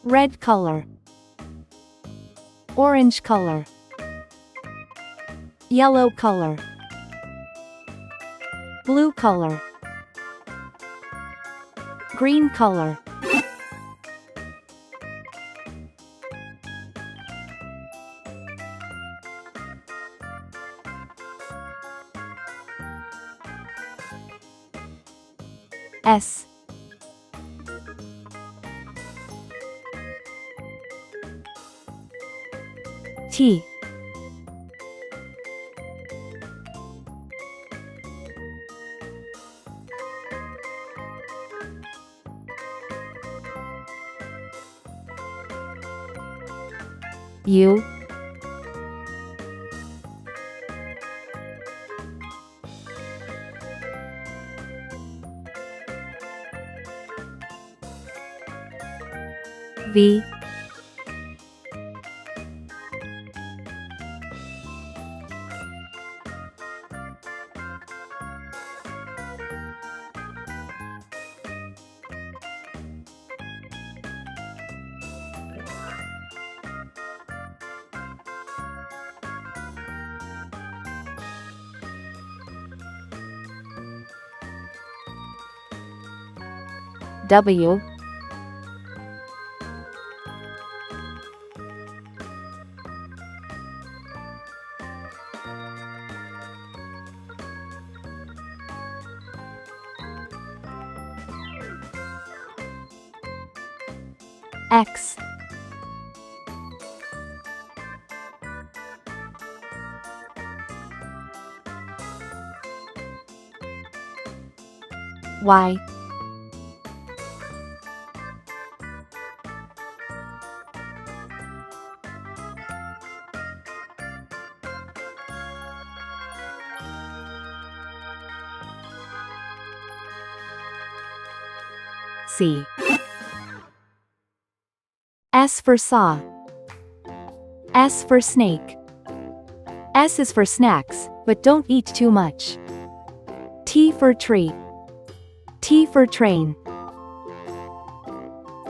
red color, orange color, yellow color, blue color, green color, S, T, U, V, W, X, Y, C, S for saw, S for snake. S is for snacks, but don't eat too much. T for tree, T for train.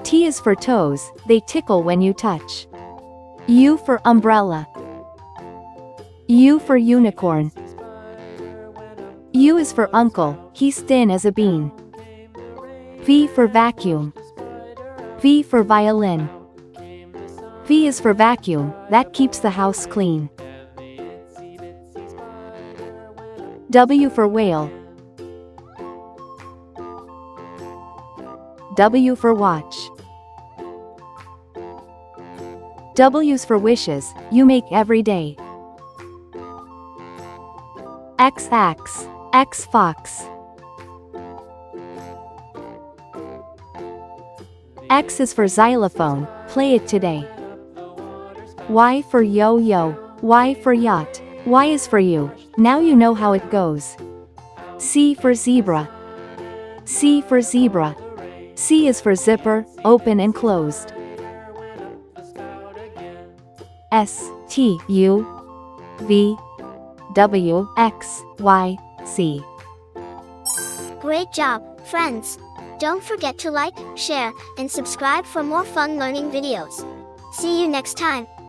T is for toes, they tickle when you touch. U for umbrella, U for unicorn. U is for uncle, he's thin as a bean. V for vacuum, V for violin. V is for vacuum, that keeps the house clean. W for whale, W for watch. W's for wishes, you make every day. X axe, X fox. X is for xylophone, play it today. Y for yo-yo, Y for yacht. Y is for you, now you know how it goes. C for zebra, C for zebra. C is for zipper, open and closed. S, T, U, V, W, X, Y, Z. Great job, friends! Don't forget to like, share, and subscribe for more fun learning videos. See you next time.